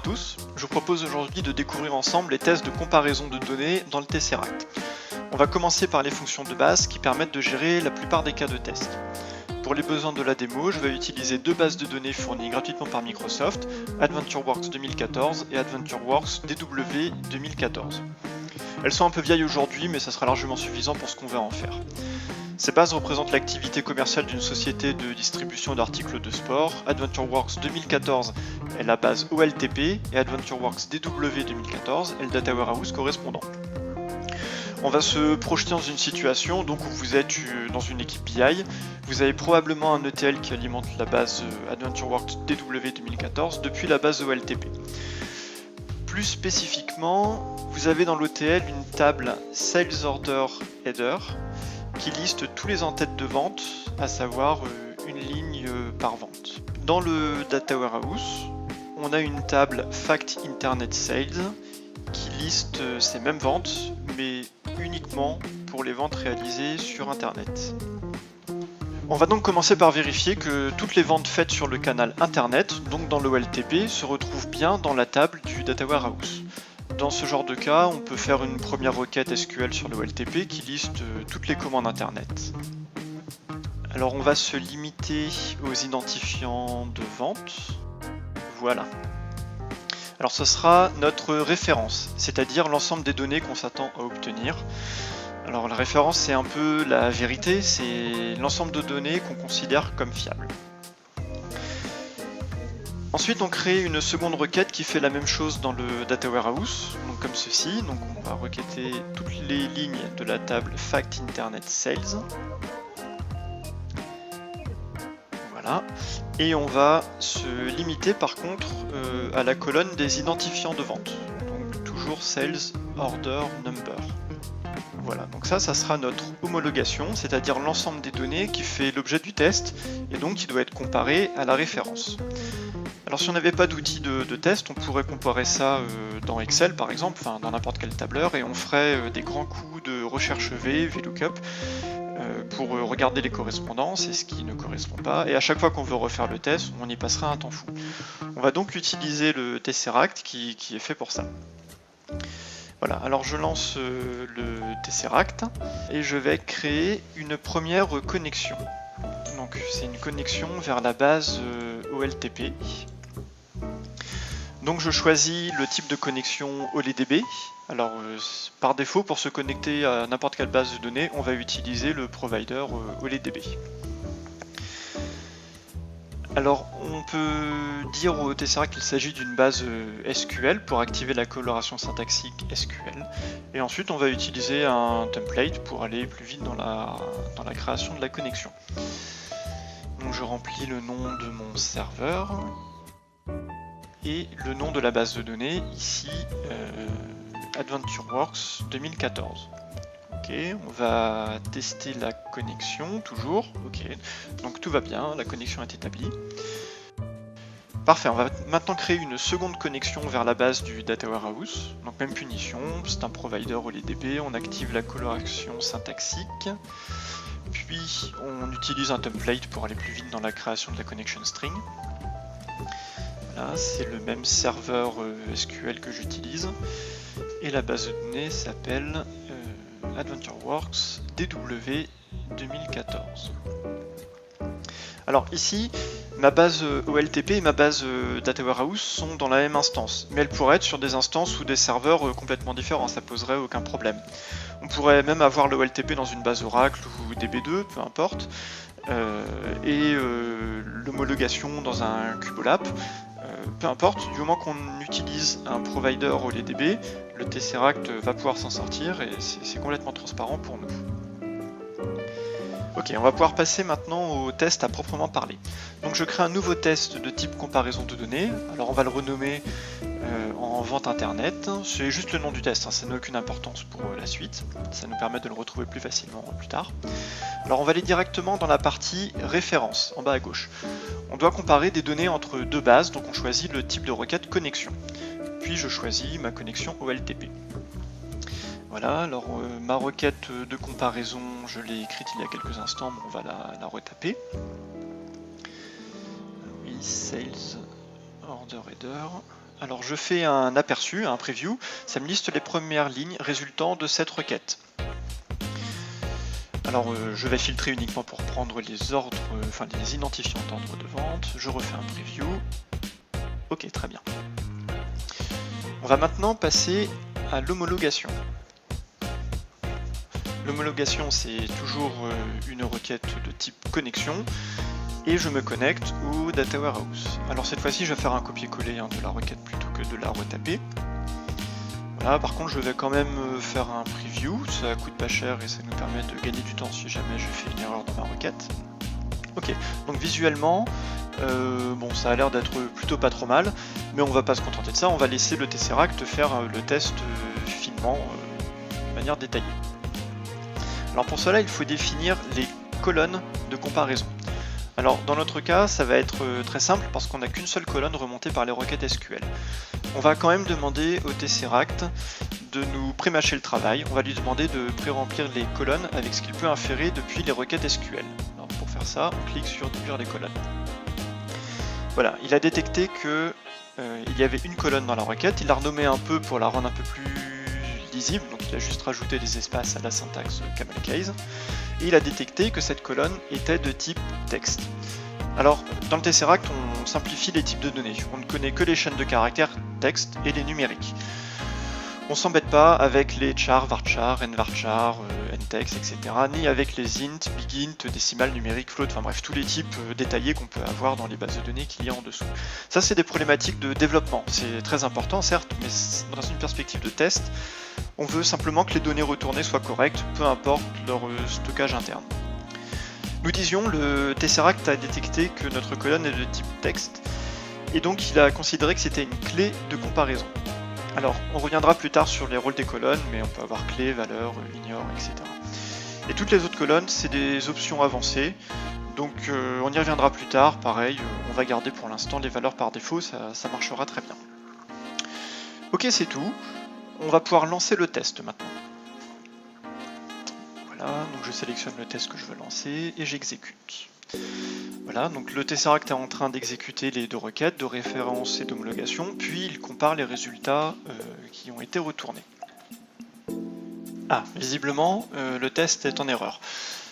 tous, je vous propose aujourd'hui de découvrir ensemble les tests de comparaison de données dans le Tesseract. On va commencer par les fonctions de base qui permettent de gérer la plupart des cas de test. Pour les besoins de la démo, je vais utiliser deux bases de données fournies gratuitement par Microsoft, AdventureWorks 2014 et AdventureWorks DW 2014. Elles sont un peu vieilles aujourd'hui, mais ça sera largement suffisant pour ce qu'on va en faire. Ces bases représentent l'activité commerciale d'une société de distribution d'articles de sport. AdventureWorks 2014 est la base OLTP et AdventureWorks DW 2014 est le Data Warehouse correspondant. On va se projeter dans une situation donc où vous êtes dans une équipe BI, vous avez probablement un ETL qui alimente la base AdventureWorks DW 2014 depuis la base OLTP. Plus spécifiquement, vous avez dans l'ETL une table Sales Order Header qui liste tous les en-têtes de vente, à savoir une ligne par vente. Dans le Data Warehouse, on a une table Fact Internet Sales qui liste ces mêmes ventes, mais uniquement pour les ventes réalisées sur Internet. On va donc commencer par vérifier que toutes les ventes faites sur le canal Internet, donc dans l'OLTP, se retrouvent bien dans la table du Data Warehouse. Dans ce genre de cas, on peut faire une première requête SQL sur l'OLTP qui liste toutes les commandes Internet. Alors on va se limiter aux identifiants de vente. Voilà. Alors ce sera notre référence, c'est-à-dire l'ensemble des données qu'on s'attend à obtenir. Alors la référence, c'est un peu la vérité, c'est l'ensemble de données qu'on considère comme fiables. Ensuite, on crée une seconde requête qui fait la même chose dans le Data Warehouse, donc comme ceci. Donc on va requêter toutes les lignes de la table Fact Internet Sales. Voilà. Et on va se limiter par contre à la colonne des identifiants de vente. Donc toujours Sales Order Number. Voilà, donc ça sera notre homologation, c'est-à-dire l'ensemble des données qui fait l'objet du test et donc qui doit être comparé à la référence. Alors si on n'avait pas d'outil de test, on pourrait comparer ça dans Excel par exemple, enfin dans n'importe quel tableur, et on ferait des grands coups de recherche VLOOKUP pour regarder les correspondances et ce qui ne correspond pas, et à chaque fois qu'on veut refaire le test, on y passera un temps fou. On va donc utiliser le Tesseract qui est fait pour ça. Voilà, alors je lance le Tesseract et je vais créer une première connexion. Donc c'est une connexion vers la base OLTP. Donc je choisis le type de connexion OLEDB. Alors par défaut, pour se connecter à n'importe quelle base de données, on va utiliser le provider OLEDB. Alors on peut dire au Tesseract qu'il s'agit d'une base SQL pour activer la coloration syntaxique SQL. Et ensuite on va utiliser un template pour aller plus vite dans la création de la connexion. Donc je remplis le nom de mon serveur et le nom de la base de données, ici AdventureWorks 2014. Ok, on va tester la connexion, toujours. Ok, donc tout va bien, la connexion est établie. Parfait, on va maintenant créer une seconde connexion vers la base du Data Warehouse. Donc même punition, c'est un provider OLEDB, on active la coloration syntaxique. Puis on utilise un template pour aller plus vite dans la création de la connection string. Là, c'est le même serveur SQL que j'utilise. Et la base de données s'appelle AdventureWorks DW 2014. Alors ici, ma base OLTP et ma base Data Warehouse sont dans la même instance, mais elles pourraient être sur des instances ou des serveurs complètement différents, ça poserait aucun problème. On pourrait même avoir le OLTP dans une base Oracle ou DB2, peu importe, et l'homologation dans un Cubolab, peu importe, du moment qu'on utilise un provider OLEDB, le Tesseract va pouvoir s'en sortir et c'est complètement transparent pour nous. Ok, on va pouvoir passer maintenant au test à proprement parler. Donc je crée un nouveau test de type comparaison de données. Alors on va le renommer en vente internet. C'est juste le nom du test, hein, ça n'a aucune importance pour la suite. Ça nous permet de le retrouver plus facilement plus tard. Alors on va aller directement dans la partie référence, en bas à gauche. On doit comparer des données entre deux bases, donc on choisit le type de requête connexion. Puis je choisis ma connexion OLTP. Voilà, alors ma requête de comparaison, je l'ai écrite il y a quelques instants, mais on va la retaper. Oui, Sales Order Header, Alors je fais un aperçu, un preview, ça me liste les premières lignes résultant de cette requête. Alors je vais filtrer uniquement pour prendre les ordres, enfin les identifiants d'ordre de vente. Je refais un preview. Ok, très bien. On va maintenant passer à l'homologation. L'homologation, c'est toujours une requête de type connexion et je me connecte au Data Warehouse. Alors cette fois-ci, je vais faire un copier-coller de la requête plutôt que de la retaper. Voilà, par contre, je vais quand même faire un preview, ça coûte pas cher et ça nous permet de gagner du temps si jamais je fais une erreur dans ma requête. Ok, donc visuellement, bon, ça a l'air d'être plutôt pas trop mal, mais on va pas se contenter de ça, on va laisser le Tesseract faire le test finement de manière détaillée. Alors pour cela, il faut définir les colonnes de comparaison. Alors dans notre cas, ça va être très simple parce qu'on n'a qu'une seule colonne remontée par les requêtes SQL. On va quand même demander au Tesseract de nous pré-mâcher le travail. On va lui demander de pré-remplir les colonnes avec ce qu'il peut inférer depuis les requêtes SQL. Alors pour faire ça, on clique sur déduire les colonnes. Voilà, il a détecté que il y avait une colonne dans la requête. Il l'a renommée un peu pour la rendre un peu plus lisible. Donc il a juste rajouté des espaces à la syntaxe camel case. Et il a détecté que cette colonne était de type texte. Alors, dans le Tesseract, on simplifie les types de données. On ne connaît que les chaînes de caractères texte et les numériques. On s'embête pas avec les char, varchar, nvarchar, ntext, etc. Ni avec les int, bigint, décimal, numérique, float, enfin bref, tous les types détaillés qu'on peut avoir dans les bases de données qu'il y a en dessous. Ça, c'est des problématiques de développement. C'est très important, certes, mais dans une perspective de test, on veut simplement que les données retournées soient correctes, peu importe leur stockage interne. Nous disions, le Tesseract a détecté que notre colonne est de type texte, et donc il a considéré que c'était une clé de comparaison. Alors, on reviendra plus tard sur les rôles des colonnes, mais on peut avoir clé, valeur, ignore, etc. Et toutes les autres colonnes, c'est des options avancées, donc on y reviendra plus tard, pareil, on va garder pour l'instant les valeurs par défaut, ça marchera très bien. Ok, c'est tout. On va pouvoir lancer le test maintenant. Voilà, donc je sélectionne le test que je veux lancer et j'exécute. Voilà, donc le Tesseract est en train d'exécuter les deux requêtes de référence et d'homologation, puis il compare les résultats qui ont été retournés. Ah, visiblement, le test est en erreur.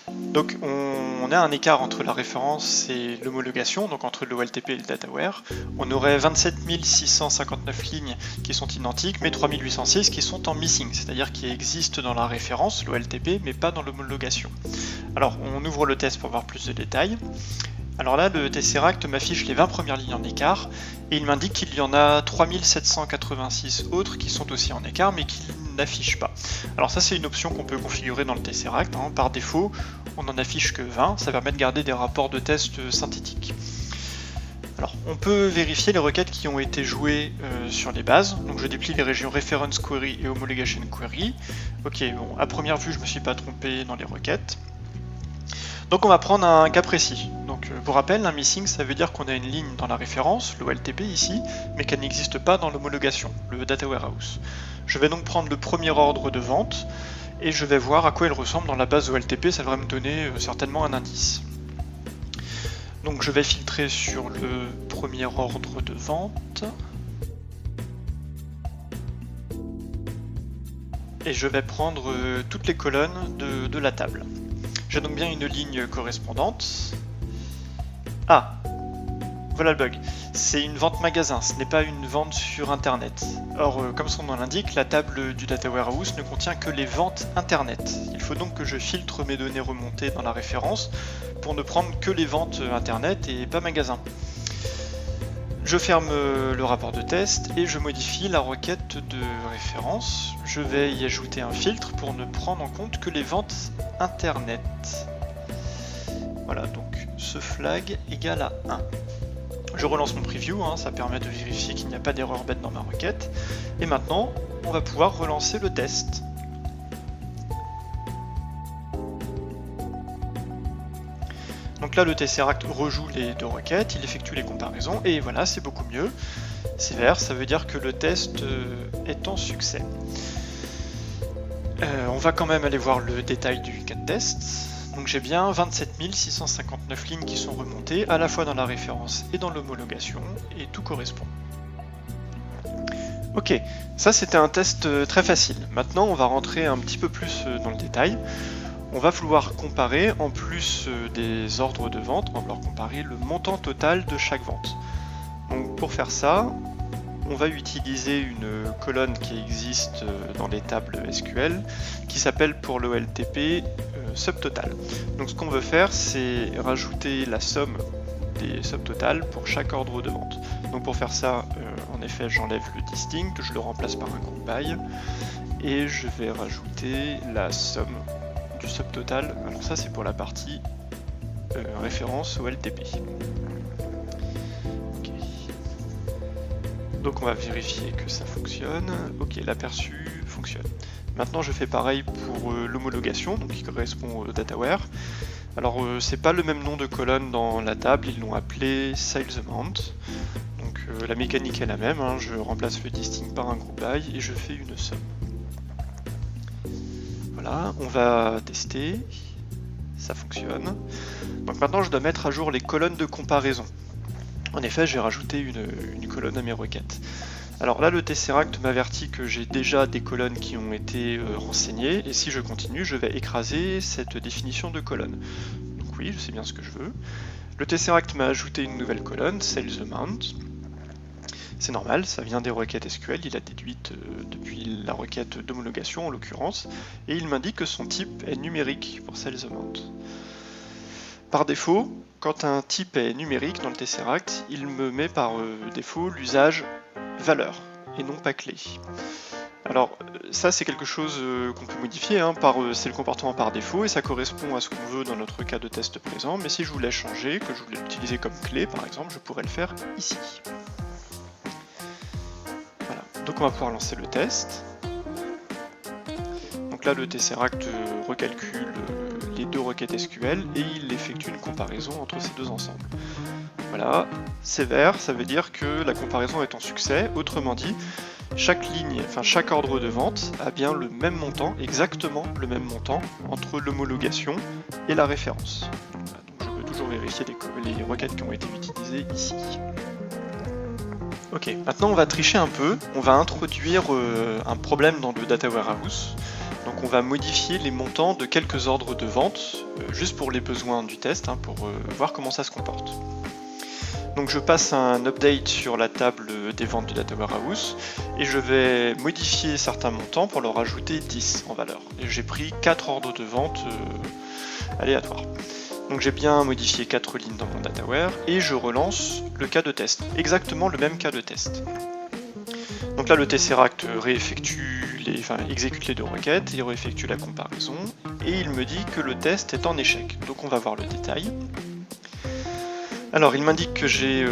Donc on a un écart entre la référence et l'homologation, donc entre l'OLTP et le DataWare. On aurait 27 659 lignes qui sont identiques, mais 3806 qui sont en missing, c'est-à-dire qui existent dans la référence, l'OLTP, mais pas dans l'homologation. Alors on ouvre le test pour voir plus de détails. Alors là, le Tesseract m'affiche les 20 premières lignes en écart, et il m'indique qu'il y en a 3786 autres qui sont aussi en écart, mais qu'il n'affiche pas. Alors ça, c'est une option qu'on peut configurer dans le Tesseract. Par défaut, on n'en affiche que 20, ça permet de garder des rapports de test synthétiques. Alors, on peut vérifier les requêtes qui ont été jouées sur les bases. Donc je déplie les régions Reference Query et Homologation Query. Ok, bon, à première vue, je ne me suis pas trompé dans les requêtes. Donc on va prendre un cas précis. Donc pour rappel, un missing, ça veut dire qu'on a une ligne dans la référence, l'OLTP ici, mais qu'elle n'existe pas dans l'homologation, le Data Warehouse. Je vais donc prendre le premier ordre de vente et je vais voir à quoi il ressemble dans la base OLTP, ça devrait me donner certainement un indice. Donc je vais filtrer sur le premier ordre de vente. Et je vais prendre toutes les colonnes de la table. J'ai donc bien une ligne correspondante. Ah, voilà le bug. C'est une vente magasin, ce n'est pas une vente sur Internet. Or, comme son nom l'indique, la table du Data Warehouse ne contient que les ventes Internet. Il faut donc que je filtre mes données remontées dans la référence pour ne prendre que les ventes Internet et pas magasin. Je ferme le rapport de test et je modifie la requête de référence. Je vais y ajouter un filtre pour ne prendre en compte que les ventes Internet. Voilà, donc ce flag égale à 1. Je relance mon preview, ça permet de vérifier qu'il n'y a pas d'erreur bête dans ma requête. Et maintenant, on va pouvoir relancer le test. Donc là, le Tesseract rejoue les deux requêtes, il effectue les comparaisons, et voilà, c'est beaucoup mieux. C'est vert, ça veut dire que le test est en succès. On va quand même aller voir le détail du cas de test. Donc j'ai bien 27 659 lignes qui sont remontées, à la fois dans la référence et dans l'homologation, et tout correspond. Ok, ça c'était un test très facile. Maintenant on va rentrer un petit peu plus dans le détail. On va vouloir comparer, en plus des ordres de vente, on va vouloir comparer le montant total de chaque vente. Donc pour faire ça, on va utiliser une colonne qui existe dans les tables SQL qui s'appelle pour l'OLTP subtotal. Donc ce qu'on veut faire, c'est rajouter la somme des subtotals pour chaque ordre de vente. Donc pour faire ça, en effet, j'enlève le distinct, je le remplace par un group by et je vais rajouter la somme du subtotal. Alors ça, c'est pour la partie référence OLTP. Okay. Donc on va vérifier que ça fonctionne. Ok, l'aperçu fonctionne. Maintenant, je fais pareil pour l'homologation, donc qui correspond au dataware. Alors, c'est pas le même nom de colonne dans la table, ils l'ont appelé sales amount. Donc la mécanique est la même, hein, je remplace le distinct par un group by et je fais une somme. Voilà, on va tester, ça fonctionne. Donc maintenant je dois mettre à jour les colonnes de comparaison. En effet, j'ai rajouté une colonne à mes requêtes. Alors là, le Tesseract m'avertit que j'ai déjà des colonnes qui ont été renseignées, et si je continue, je vais écraser cette définition de colonne. Donc oui, je sais bien ce que je veux. Le Tesseract m'a ajouté une nouvelle colonne, sales amount. C'est normal, ça vient des requêtes SQL, il a déduite depuis la requête d'homologation en l'occurrence, et il m'indique que son type est numérique pour sales amount. Par défaut, quand un type est numérique dans le Tesseract, il me met par défaut l'usage valeur et non pas clé. Alors ça c'est quelque chose qu'on peut modifier, hein, c'est le comportement par défaut et ça correspond à ce qu'on veut dans notre cas de test présent, mais si je voulais changer, que je voulais l'utiliser comme clé par exemple, je pourrais le faire ici. Voilà, donc on va pouvoir lancer le test. Donc là le Tesseract recalcule les deux requêtes SQL et il effectue une comparaison entre ces deux ensembles. Voilà, c'est vert, ça veut dire que la comparaison est en succès, autrement dit, chaque ligne, enfin chaque ordre de vente a bien le même montant, exactement le même montant, entre l'homologation et la référence. Voilà, donc je peux toujours vérifier les requêtes qui ont été utilisées ici. Ok, maintenant on va tricher un peu, on va introduire un problème dans le Data Warehouse. Donc on va modifier les montants de quelques ordres de vente, juste pour les besoins du test, hein, pour voir comment ça se comporte. Donc je passe un update sur la table des ventes du Data Warehouse et je vais modifier certains montants pour leur ajouter 10 en valeur. Et j'ai pris 4 ordres de vente aléatoires. Donc j'ai bien modifié 4 lignes dans mon DataWare et je relance le cas de test, exactement le même cas de test. Donc là le Tesseract exécute les deux requêtes, il réeffectue la comparaison et il me dit que le test est en échec. Donc on va voir le détail. Alors il m'indique que j'ai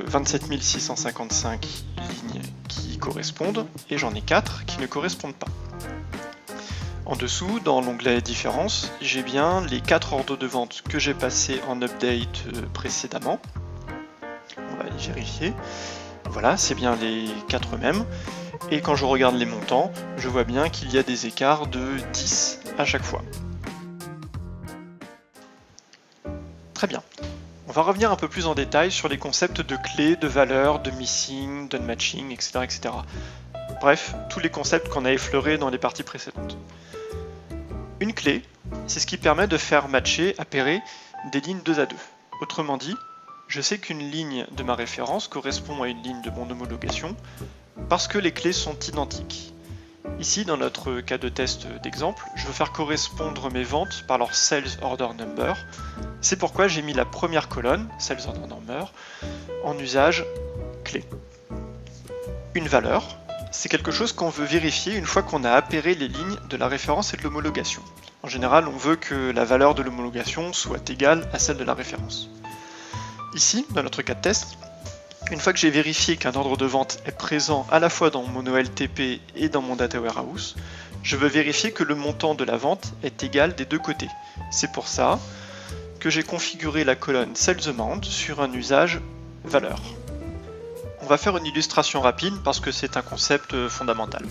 27 655 lignes qui correspondent et j'en ai 4 qui ne correspondent pas. En dessous, dans l'onglet différences, j'ai bien les 4 ordres de vente que j'ai passés en update précédemment. On va les vérifier. Voilà, c'est bien les 4 mêmes. Et quand je regarde les montants, je vois bien qu'il y a des écarts de 10 à chaque fois. Très bien. On va revenir un peu plus en détail sur les concepts de clés, de valeurs, de missing, d'unmatching, etc., etc. Bref, tous les concepts qu'on a effleurés dans les parties précédentes. Une clé, c'est ce qui permet de faire matcher, appairer des lignes 2 à 2. Autrement dit, je sais qu'une ligne de ma référence correspond à une ligne de mon homologation parce que les clés sont identiques. Ici, dans notre cas de test d'exemple, je veux faire correspondre mes ventes par leur Sales Order Number. C'est pourquoi j'ai mis la première colonne, Sales Order Number, en usage clé. Une valeur, c'est quelque chose qu'on veut vérifier une fois qu'on a appairé les lignes de la référence et de l'homologation. En général, on veut que la valeur de l'homologation soit égale à celle de la référence. Ici, dans notre cas de test, une fois que j'ai vérifié qu'un ordre de vente est présent à la fois dans mon OLTP et dans mon Data Warehouse, je veux vérifier que le montant de la vente est égal des deux côtés. C'est pour ça que j'ai configuré la colonne Sales Amount sur un usage valeur. On va faire une illustration rapide parce que c'est un concept fondamental.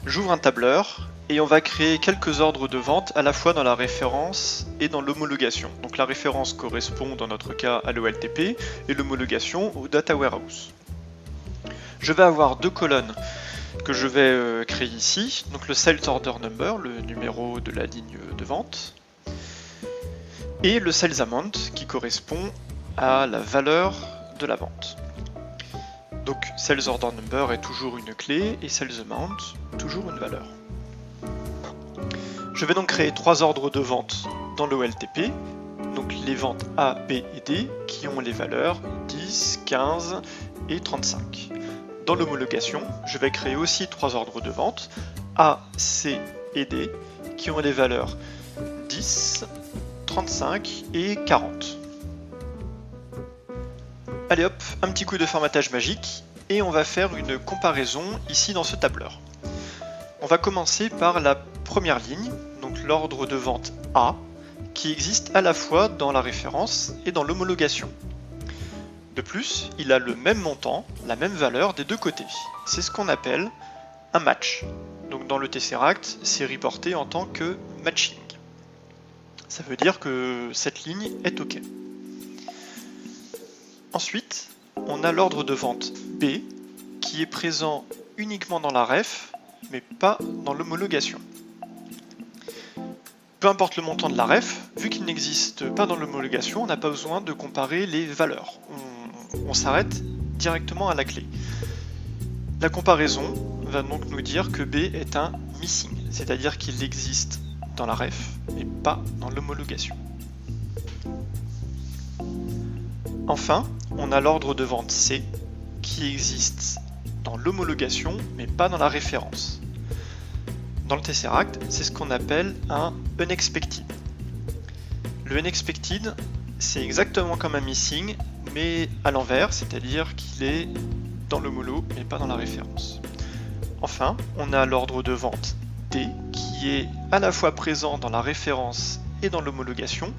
J'ouvre un tableur et on va créer quelques ordres de vente à la fois dans la référence et dans l'homologation. Donc la référence correspond dans notre cas à l'OLTP et l'homologation au Data Warehouse. Je vais avoir deux colonnes que je vais créer ici. Donc le Sales Order Number, le numéro de la ligne de vente, et le Sales Amount qui correspond à la valeur de la vente. Donc Sales Order Number est toujours une clé et Sales Amount toujours une valeur. Je vais donc créer 3 ordres de vente dans le OLTP, donc les ventes A, B et D qui ont les valeurs 10, 15 et 35. Dans l'homologation, je vais créer aussi 3 ordres de vente A, C et D qui ont les valeurs 10, 35 et 40. Allez hop, un petit coup de formatage magique et on va faire une comparaison ici dans ce tableur. On va commencer par la première ligne, donc l'ordre de vente A, qui existe à la fois dans la référence et dans l'homologation. De plus, il a le même montant, la même valeur des deux côtés. C'est ce qu'on appelle un match. Donc dans le Tesseract, c'est reporté en tant que matching. Ça veut dire que cette ligne est OK. Ensuite, on a l'ordre de vente B, qui est présent uniquement dans la ref, mais pas dans l'homologation. Peu importe le montant de la ref, vu qu'il n'existe pas dans l'homologation, on n'a pas besoin de comparer les valeurs. On s'arrête directement à la clé. La comparaison va donc nous dire que B est un missing, c'est-à-dire qu'il existe dans la ref, mais pas dans l'homologation. Enfin, on a l'ordre de vente C, qui existe dans l'homologation, mais pas dans la référence. Dans le Tesseract, c'est ce qu'on appelle un unexpected. Le unexpected, c'est exactement comme un missing, mais à l'envers, c'est-à-dire qu'il est dans l'homolo, mais pas dans la référence. Enfin, on a l'ordre de vente D, qui est à la fois présent dans la référence et dans l'homologation,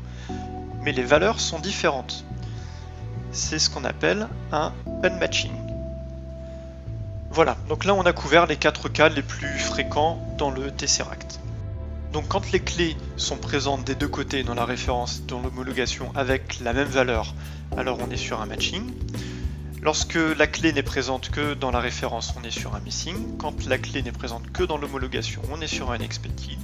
mais les valeurs sont différentes. C'est ce qu'on appelle un unmatching. Voilà, donc là on a couvert les 4 cas les plus fréquents dans le Tesseract. Donc quand les clés sont présentes des deux côtés dans la référence et dans l'homologation avec la même valeur, alors on est sur un matching. Lorsque la clé n'est présente que dans la référence, on est sur un missing. Quand la clé n'est présente que dans l'homologation, on est sur un unexpected.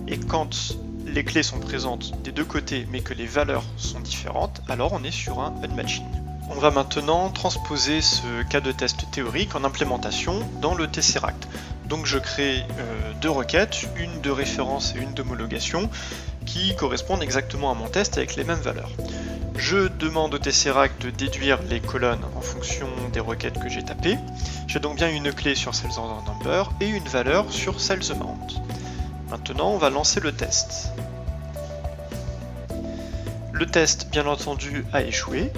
Et quand les clés sont présentes des deux côtés mais que les valeurs sont différentes, alors on est sur un unmatching. On va maintenant transposer ce cas de test théorique en implémentation dans le Tesseract. Donc je crée 2 requêtes, une de référence et une d'homologation, qui correspondent exactement à mon test avec les mêmes valeurs. Je demande au Tesseract de déduire les colonnes en fonction des requêtes que j'ai tapées. J'ai donc bien une clé sur Sales Order Number et une valeur sur Sales Amount. Maintenant, on va lancer le test. Le test, bien entendu, a échoué.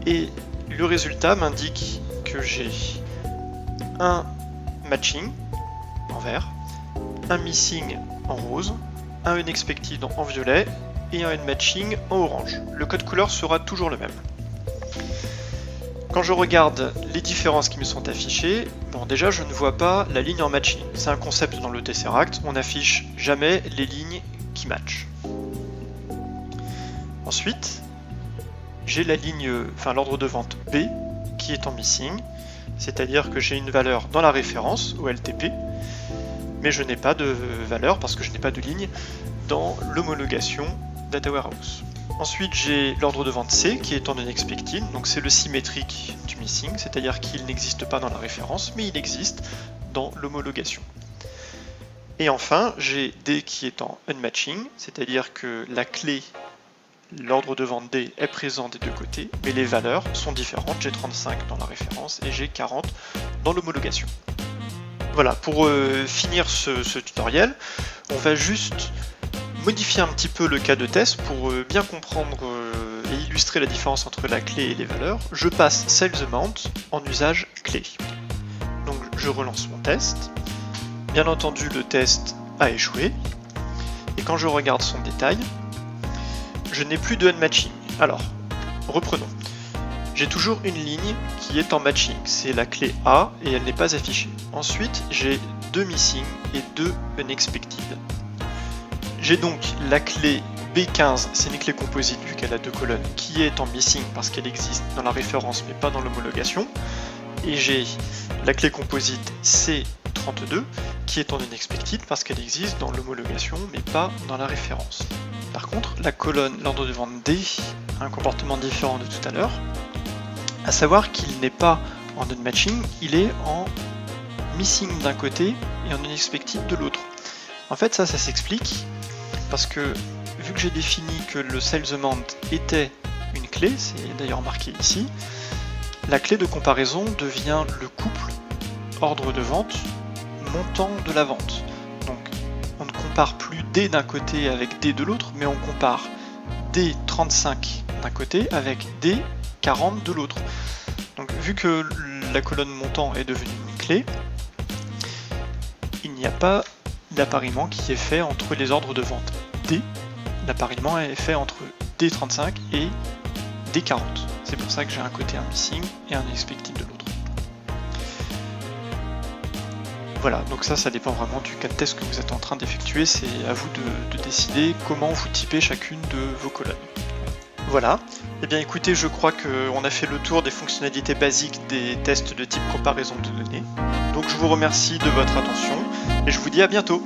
Et le résultat m'indique que j'ai un matching en vert, un missing en rose, un unexpected en violet et un unmatching en orange. Le code couleur sera toujours le même. Quand je regarde les différences qui me sont affichées, bon, déjà je ne vois pas la ligne en matching. C'est un concept dans le Tesseract, on n'affiche jamais les lignes qui matchent. Ensuite, j'ai la ligne, l'ordre de vente B qui est en missing, c'est-à-dire que j'ai une valeur dans la référence au LTP, mais je n'ai pas de valeur parce que je n'ai pas de ligne dans l'homologation Data Warehouse. Ensuite, j'ai l'ordre de vente C qui est en unexpected, donc c'est le symétrique du missing, c'est-à-dire qu'il n'existe pas dans la référence, mais il existe dans l'homologation. Et enfin, j'ai D qui est en unmatching, c'est-à-dire que la clé, l'ordre de vente D est présent des deux côtés, mais les valeurs sont différentes. J'ai 35 dans la référence et j'ai 40 dans l'homologation. Voilà, pour finir ce tutoriel, on va juste modifier un petit peu le cas de test pour bien comprendre et illustrer la différence entre la clé et les valeurs. Je passe Sales Amount en usage clé. Donc je relance mon test. Bien entendu, le test a échoué. Et quand je regarde son détail, je n'ai plus de unmatching. Alors, reprenons. J'ai toujours une ligne qui est en matching, c'est la clé A et elle n'est pas affichée. Ensuite, j'ai 2 missing et 2 unexpected. J'ai donc la clé B15, c'est une clé composite vu qu'elle a 2 colonnes, qui est en missing parce qu'elle existe dans la référence mais pas dans l'homologation. Et j'ai la clé composite C32 qui est en unexpected parce qu'elle existe dans l'homologation mais pas dans la référence. Par contre, la colonne l'ordre de vente D a un comportement différent de tout à l'heure, à savoir qu'il n'est pas en unmatching, il est en missing d'un côté et en unexpected de l'autre. En fait ça s'explique parce que vu que j'ai défini que le sales amount était une clé, c'est d'ailleurs marqué ici, la clé de comparaison devient le couple ordre de vente montant de la vente. Donc on ne compare plus D d'un côté avec D de l'autre, mais on compare D35 d'un côté avec D40 de l'autre. Donc vu que la colonne montant est devenue une clé, il n'y a pas d'appariement qui est fait entre les ordres de vente D. L'appariement est fait entre D35 et D40. C'est pour ça que j'ai un côté un missing et un unexpected de l'autre. Voilà, donc ça dépend vraiment du cas de test que vous êtes en train d'effectuer. C'est à vous de décider comment vous typez chacune de vos colonnes. Voilà, et bien écoutez, je crois qu'on a fait le tour des fonctionnalités basiques des tests de type comparaison de données. Donc je vous remercie de votre attention et je vous dis à bientôt.